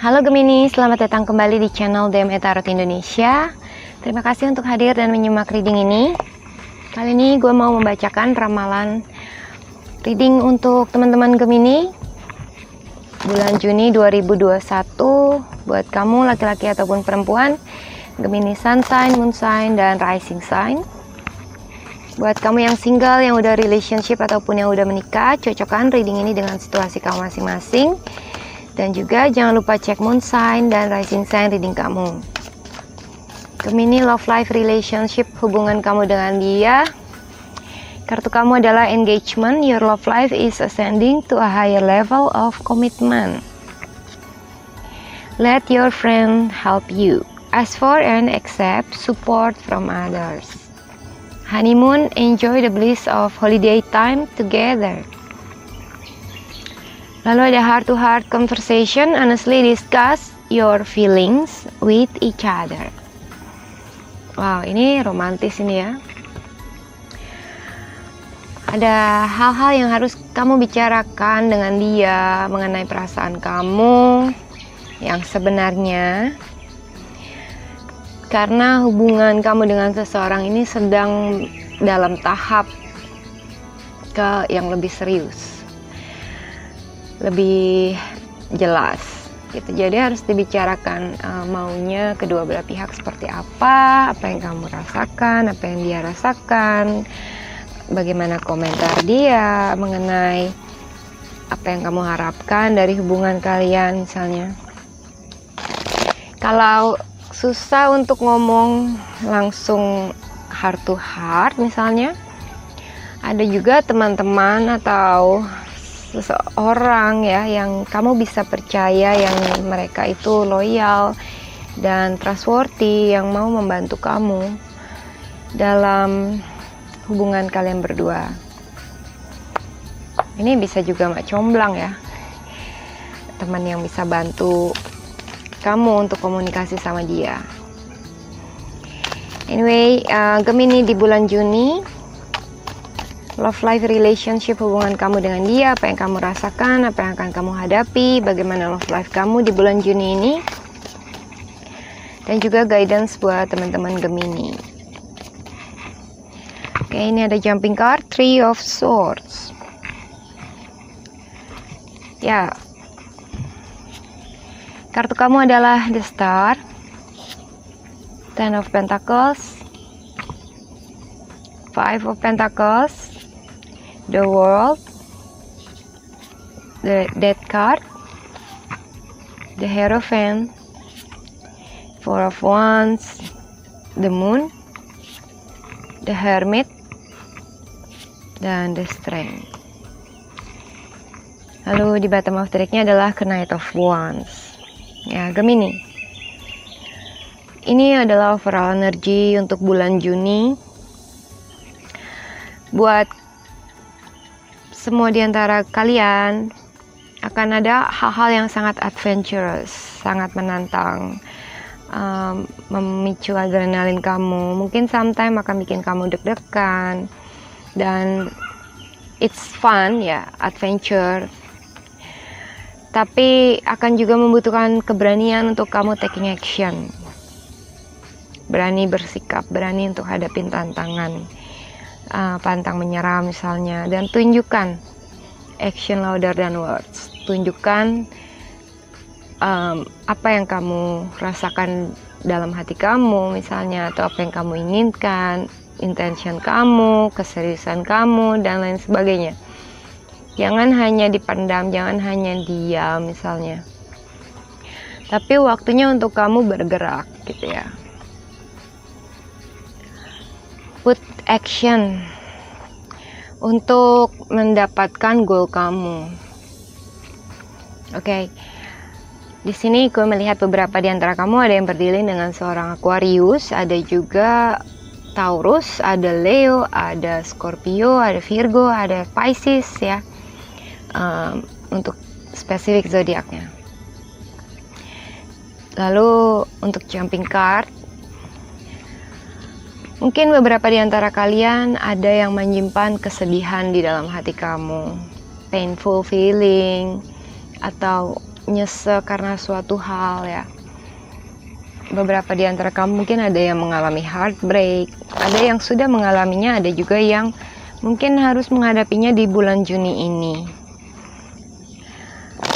Halo Gemini, selamat datang kembali di channel DME Tarot Indonesia. Terima kasih untuk hadir dan menyimak reading ini. Kali ini gue mau membacakan ramalan reading untuk teman-teman Gemini bulan Juni 2021 buat kamu laki-laki ataupun perempuan, Gemini Sun Sign, Moon Sign, dan Rising Sign. Buat kamu yang single, yang udah relationship ataupun yang udah menikah, cocokkan reading ini dengan situasi kamu masing-masing. Dan juga jangan lupa cek Moon Sign dan Rising Sign reading kamu. Gemini love life relationship, hubungan kamu dengan dia. Kartu kamu adalah engagement. Your love life is ascending to a higher level of commitment. Let your friend help you. Ask for and accept support from others. Honeymoon, enjoy the bliss of holiday time together. Lalu ada heart to heart conversation, honestly discuss your feelings with each other. Wow, ini romantis ini ya. Ada hal-hal yang harus kamu bicarakan dengan dia mengenai perasaan kamu yang sebenarnya. Karena hubungan kamu dengan seseorang ini sedang dalam tahap yang lebih serius, lebih jelas gitu. Jadi harus dibicarakan maunya kedua belah pihak seperti apa yang kamu rasakan, apa yang dia rasakan, bagaimana komentar dia mengenai apa yang kamu harapkan dari hubungan kalian misalnya. Kalau susah untuk ngomong langsung heart to heart misalnya, ada juga teman-teman atau seseorang ya yang kamu bisa percaya, yang mereka itu loyal dan trustworthy, yang mau membantu kamu dalam hubungan kalian berdua. Ini bisa juga mak comblang ya, teman yang bisa bantu kamu untuk komunikasi sama dia. Anyway, Gemini di bulan Juni, love life relationship, hubungan kamu dengan dia, apa yang kamu rasakan, apa yang akan kamu hadapi, bagaimana love life kamu di bulan Juni ini, dan juga guidance buat teman-teman Gemini. Oke, ini ada jumping card, Three of Swords. Ya, kartu kamu adalah The Star, Ten of Pentacles, Five of Pentacles, The World, the Death card, the Hierophant, Four of Wands, the Moon, the Hermit, dan the Strength. Lalu di bottom of the deck-nya adalah Knight of Wands. Ya, Gemini, ini adalah overall energy untuk bulan Juni. Buat semua di antara kalian akan ada hal-hal yang sangat adventurous, sangat menantang, memicu adrenalin kamu. Mungkin sometimes akan bikin kamu deg-degan, dan it's fun ya, adventure. Tapi akan juga membutuhkan keberanian untuk kamu taking action. Berani bersikap, berani untuk hadapin tantangan, pantang menyerah misalnya, dan tunjukkan action louder than words. Tunjukkan apa yang kamu rasakan dalam hati kamu misalnya, atau apa yang kamu inginkan, intention kamu, keseriusan kamu, dan lain sebagainya. Jangan hanya dipendam, jangan hanya diam misalnya, tapi waktunya untuk kamu bergerak gitu ya. Put action untuk mendapatkan goal kamu. Oke. Di sini gue melihat beberapa di antara kamu ada yang berdilin dengan seorang Aquarius, ada juga Taurus, ada Leo, ada Scorpio, ada Virgo, ada Pisces ya. Untuk spesifik zodiaknya. Lalu untuk jumping card, mungkin beberapa di antara kalian ada yang menyimpan kesedihan di dalam hati kamu, painful feeling, atau nyesek karena suatu hal ya. Beberapa di antara kamu mungkin ada yang mengalami heartbreak, ada yang sudah mengalaminya, ada juga yang mungkin harus menghadapinya di bulan Juni ini.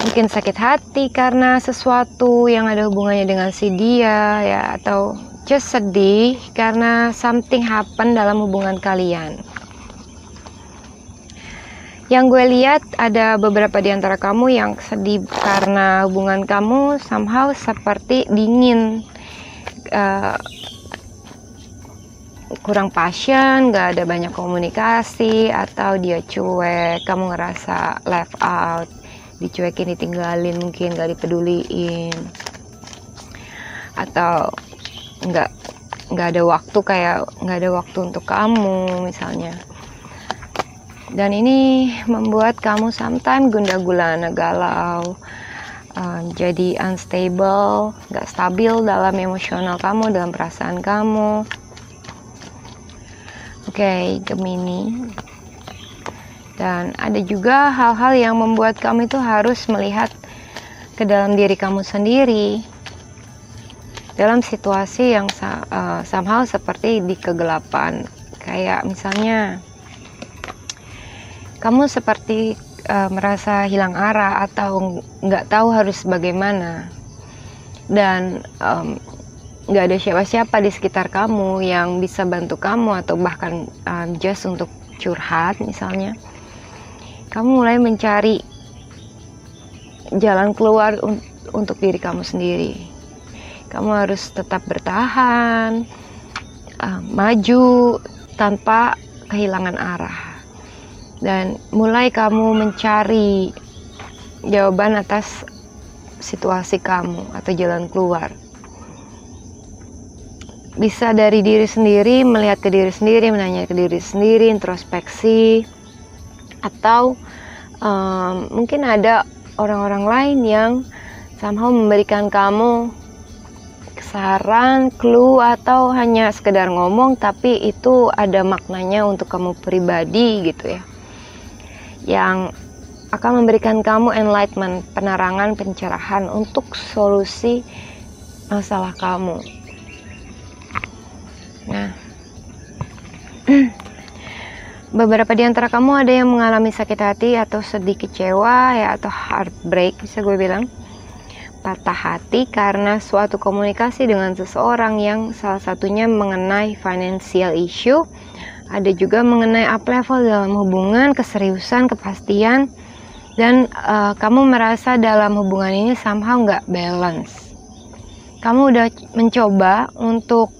Mungkin sakit hati karena sesuatu yang ada hubungannya dengan si dia ya, atau just sedih karena something happen dalam hubungan kalian. Yang gue lihat ada beberapa di antara kamu yang sedih karena hubungan kamu somehow seperti dingin, kurang passion, gak ada banyak komunikasi, atau dia cuek, kamu ngerasa left out, dicuekin, ditinggalin, mungkin gak dipeduliin, atau nggak ada waktu, kayak nggak ada waktu untuk kamu misalnya. Dan ini membuat kamu sometimes gundah gulana, galau, jadi unstable, nggak stabil dalam emosional kamu, dalam perasaan kamu. Oke, Gemini. Dan ada juga hal-hal yang membuat kamu itu harus melihat ke dalam diri kamu sendiri dalam situasi yang somehow seperti di kegelapan. Kayak misalnya kamu seperti merasa hilang arah atau nggak tahu harus bagaimana, dan nggak ada siapa-siapa di sekitar kamu yang bisa bantu kamu, atau bahkan just untuk curhat misalnya. Kamu mulai mencari jalan keluar untuk diri kamu sendiri. Kamu harus tetap bertahan, maju tanpa kehilangan arah. Dan mulai kamu mencari jawaban atas situasi kamu atau jalan keluar. Bisa dari diri sendiri, melihat ke diri sendiri, menanya ke diri sendiri, introspeksi. Atau mungkin ada orang-orang lain yang somehow memberikan kamu saran, clue, atau hanya sekedar ngomong tapi itu ada maknanya untuk kamu pribadi gitu ya, yang akan memberikan kamu enlightenment, penerangan, pencerahan untuk solusi masalah kamu. Nah, beberapa di antara kamu ada yang mengalami sakit hati atau sedih, kecewa ya, atau heartbreak bisa gue bilang, patah hati karena suatu komunikasi dengan seseorang yang salah satunya mengenai financial issue, ada juga mengenai up level dalam hubungan, keseriusan, kepastian, dan kamu merasa dalam hubungan ini somehow nggak balance. Kamu udah mencoba untuk,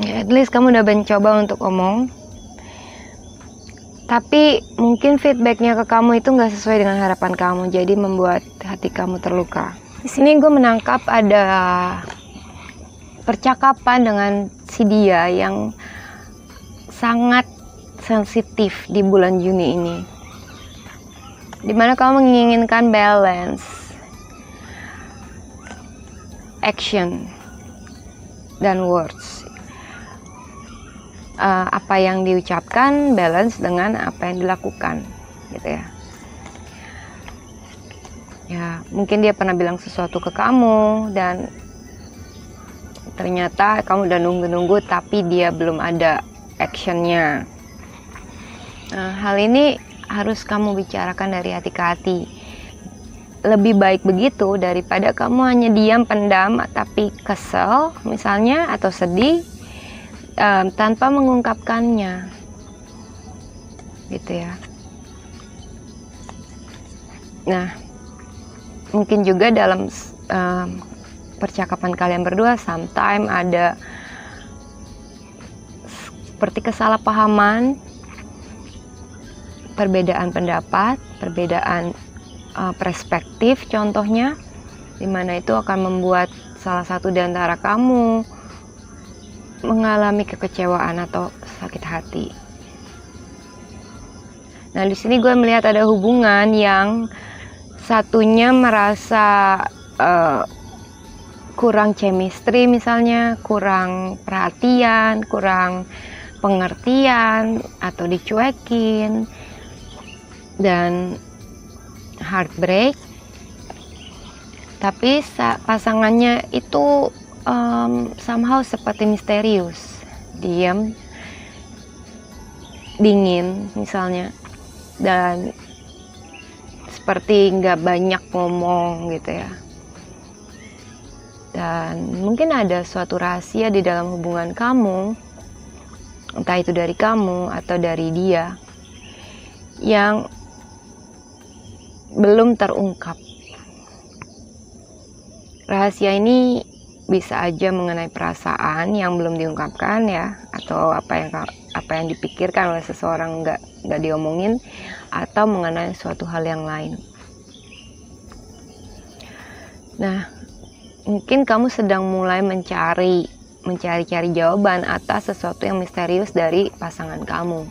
ya, at least kamu udah mencoba untuk ngomong, tapi mungkin feedbacknya ke kamu itu nggak sesuai dengan harapan kamu, jadi membuat hati kamu terluka. Di sini gue menangkap ada percakapan dengan si dia yang sangat sensitif di bulan Juni ini, dimana kamu menginginkan balance, action, dan words. Apa yang diucapkan balance dengan apa yang dilakukan, gitu ya. Ya, mungkin dia pernah bilang sesuatu ke kamu dan ternyata kamu udah nunggu-nunggu tapi dia belum ada actionnya. Nah, hal ini harus kamu bicarakan dari hati ke hati. Lebih baik begitu daripada kamu hanya diam, pendam, tapi kesel misalnya atau sedih tanpa mengungkapkannya, gitu ya. Nah, mungkin juga dalam percakapan kalian berdua sometimes ada seperti kesalahpahaman, perbedaan pendapat, perbedaan perspektif contohnya, dimana itu akan membuat salah satu di antara kamu mengalami kekecewaan atau sakit hati. Nah, di sini gue melihat ada hubungan yang satunya merasa kurang chemistry misalnya, kurang perhatian, kurang pengertian, atau dicuekin, dan heartbreak. Tapi pasangannya itu somehow seperti misterius, diam, dingin misalnya, dan seperti nggak banyak ngomong gitu ya. Dan mungkin ada suatu rahasia di dalam hubungan kamu, entah itu dari kamu atau dari dia, yang belum terungkap. Rahasia ini bisa aja mengenai perasaan yang belum diungkapkan ya, atau apa yang dipikirkan oleh seseorang nggak diomongin, atau mengenai suatu hal yang lain. Nah, mungkin kamu sedang mulai mencari jawaban atas sesuatu yang misterius dari pasangan kamu.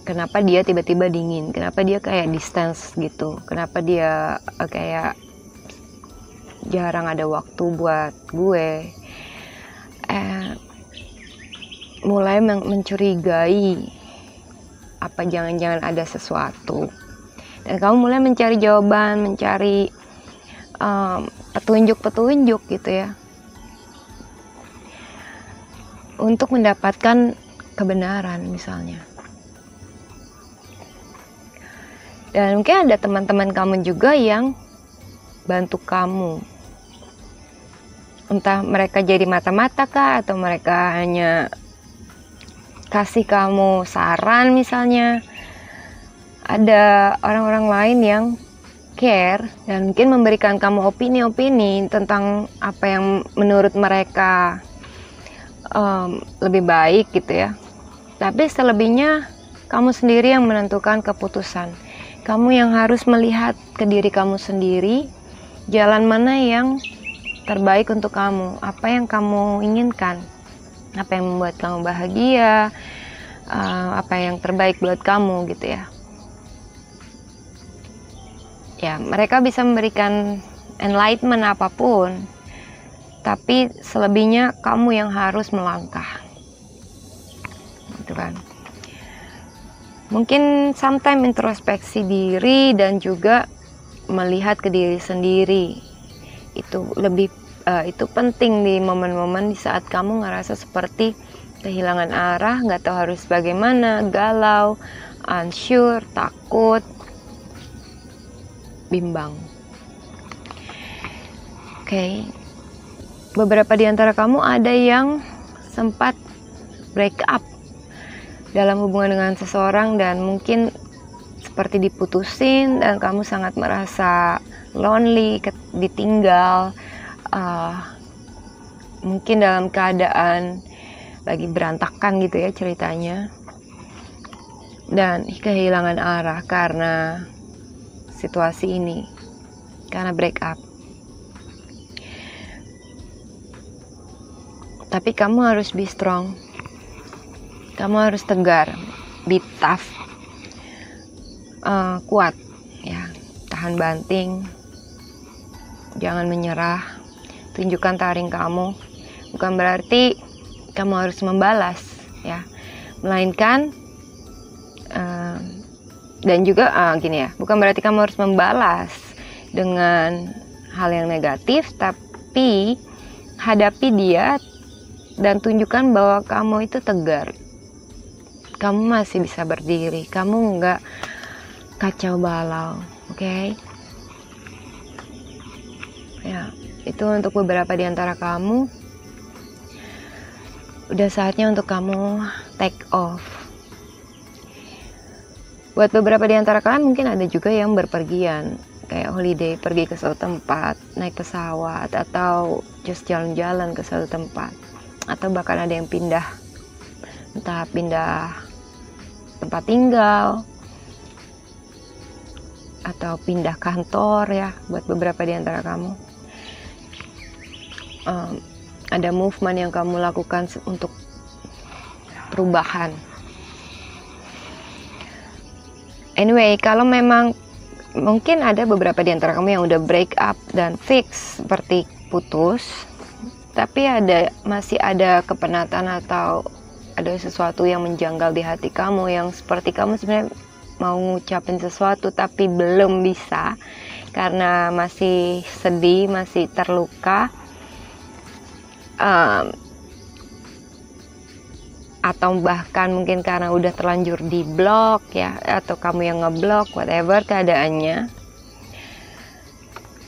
Kenapa dia tiba-tiba dingin? Kenapa dia kayak distance gitu? Kenapa dia kayak jarang ada waktu buat gue? Mulai mencurigai apa jangan-jangan ada sesuatu. Dan kamu mulai mencari jawaban, mencari petunjuk-petunjuk gitu ya, untuk mendapatkan kebenaran misalnya. Dan mungkin ada teman-teman kamu juga yang bantu kamu, entah mereka jadi mata-mata kah, atau mereka hanya kasih kamu saran misalnya. Ada orang-orang lain yang care dan mungkin memberikan kamu opini-opini tentang apa yang menurut mereka lebih baik gitu ya. Tapi selebihnya kamu sendiri yang menentukan keputusan. Kamu yang harus melihat ke diri kamu sendiri, jalan mana yang terbaik untuk kamu, apa yang kamu inginkan, apa yang membuat kamu bahagia, apa yang terbaik buat kamu gitu ya. Ya, mereka bisa memberikan enlightenment apapun, tapi selebihnya kamu yang harus melangkah, gitu kan. Mungkin sometimes introspeksi diri dan juga melihat ke diri sendiri itu penting di momen-momen di saat kamu ngerasa seperti kehilangan arah, nggak tahu harus bagaimana, galau, unsure, takut, bimbang. Oke. Beberapa di antara kamu ada yang sempat break up dalam hubungan dengan seseorang dan mungkin seperti diputusin dan kamu sangat merasa lonely, ditinggal, mungkin dalam keadaan lagi berantakan gitu ya ceritanya, dan kehilangan arah karena situasi ini, karena break up. Tapi kamu harus be strong, kamu harus tegar, be tough, kuat ya, tahan banting, jangan menyerah, tunjukkan taring kamu. Bukan berarti kamu harus membalas ya, melainkan dan juga gini ya, bukan berarti kamu harus membalas dengan hal yang negatif, tapi hadapi dia dan tunjukkan bahwa kamu itu tegar, kamu masih bisa berdiri, kamu nggak kacau balau, oke? Ya, itu untuk beberapa di antara kamu. Udah saatnya untuk kamu take off. Buat beberapa di antara kalian mungkin ada juga yang berpergian, kayak holiday, pergi ke suatu tempat, naik pesawat, atau just jalan-jalan ke suatu tempat. Atau bahkan ada yang pindah, entah pindah tempat tinggal, atau pindah kantor ya, buat beberapa di antara kamu. Ada movement yang kamu lakukan untuk perubahan. Anyway, kalau memang mungkin ada beberapa di antara kamu yang udah break up dan fix seperti putus, tapi masih ada kepenatan atau ada sesuatu yang menjanggal di hati kamu, yang seperti kamu sebenarnya mau ngucapin sesuatu tapi belum bisa. karena masih sedih, masih terluka, atau bahkan mungkin karena udah terlanjur di blok ya, atau kamu yang ngeblok, whatever keadaannya.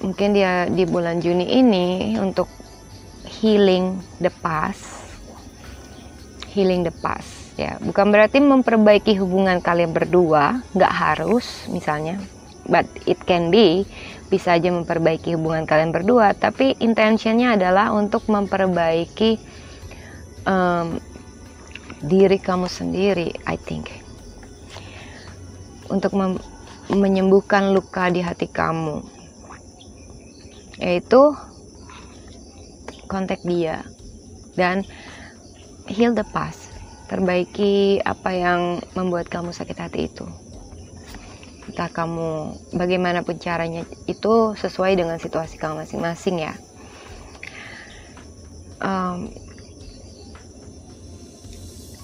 Mungkin dia di bulan Juni ini untuk healing the past ya. Bukan berarti memperbaiki hubungan kalian berdua, nggak harus misalnya, but it can be, bisa aja memperbaiki hubungan kalian berdua, tapi intentionnya adalah untuk memperbaiki diri kamu sendiri, I think, untuk menyembuhkan luka di hati kamu, yaitu kontak dia dan heal the past, perbaiki apa yang membuat kamu sakit hati itu. Entah kamu bagaimanapun caranya, itu sesuai dengan situasi kamu masing-masing ya.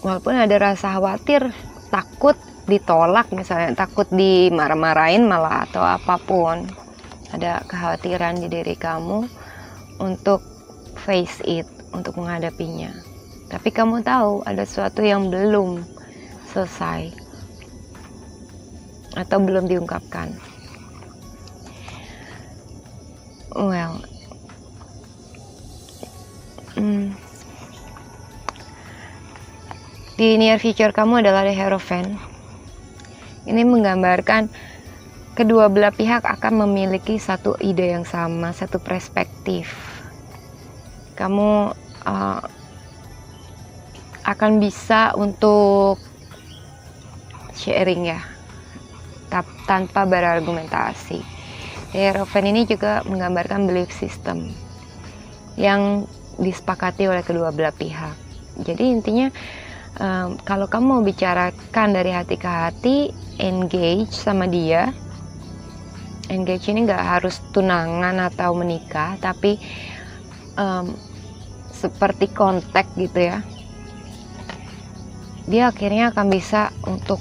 Walaupun ada rasa khawatir, takut ditolak misalnya, takut dimarah-marahin malah atau apapun, ada kekhawatiran di diri kamu untuk face it, untuk menghadapinya. Tapi kamu tahu ada sesuatu yang belum selesai atau belum diungkapkan. Well, di near future kamu adalah the Hierophant. Ini menggambarkan kedua belah pihak akan memiliki satu ide yang sama, satu perspektif. Kamu akan bisa untuk sharing ya, tanpa berargumentasi. Hierophant ini juga menggambarkan belief system yang disepakati oleh kedua belah pihak. Jadi intinya, kalau kamu mau bicarakan dari hati ke hati, engage sama dia. Engage ini nggak harus tunangan atau menikah, tapi seperti kontak gitu ya. Dia akhirnya akan bisa untuk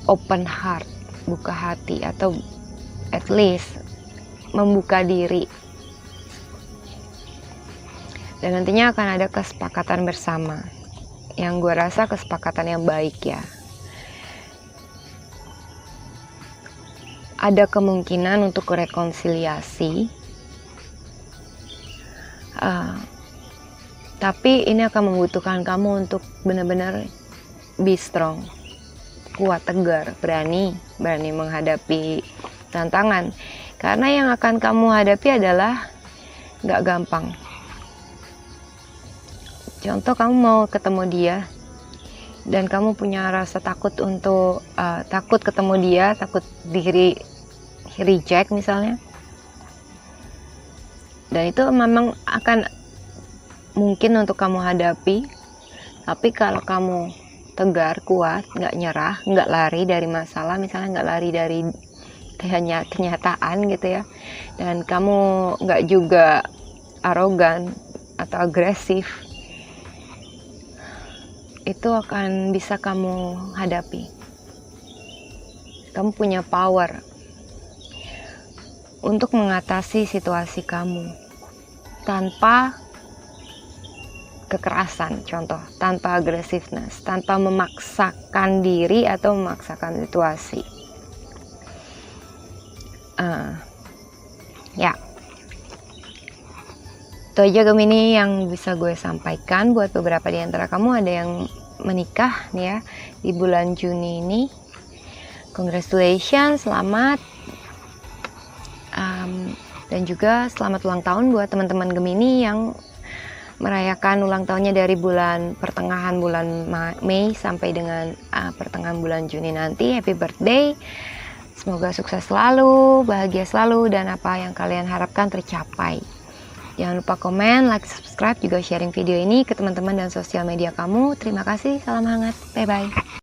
open heart, buka hati, atau at least membuka diri. Dan nantinya akan ada kesepakatan bersama, yang gue rasa kesepakatan yang baik ya. Ada kemungkinan untuk rekonsiliasi, tapi ini akan membutuhkan kamu untuk benar-benar be strong, kuat, tegar, berani menghadapi tantangan. Karena yang akan kamu hadapi adalah gak gampang. Contoh, kamu mau ketemu dia dan kamu punya rasa takut untuk takut ketemu dia, takut diri reject misalnya. Dan itu memang akan mungkin untuk kamu hadapi. Tapi kalau kamu tegar, kuat, nggak nyerah, nggak lari dari masalah, misalnya nggak lari dari kenyataan gitu ya, dan kamu nggak juga arogan atau agresif, itu akan bisa kamu hadapi. Kamu punya power untuk mengatasi situasi kamu tanpa kekerasan, contoh, tanpa agresiveness, tanpa memaksakan diri atau memaksakan situasi. Ya, itu aja Gemini yang bisa gue sampaikan. Buat beberapa di antara kamu ada yang menikah nih ya di bulan Juni ini, congratulations, selamat. Dan juga selamat ulang tahun buat teman-teman Gemini yang merayakan ulang tahunnya dari pertengahan bulan Mei sampai dengan pertengahan bulan Juni nanti. Happy birthday, semoga sukses selalu, bahagia selalu, dan apa yang kalian harapkan tercapai. Jangan lupa komen, like, subscribe, juga sharing video ini ke teman-teman dan sosial media kamu. Terima kasih, salam hangat, bye bye.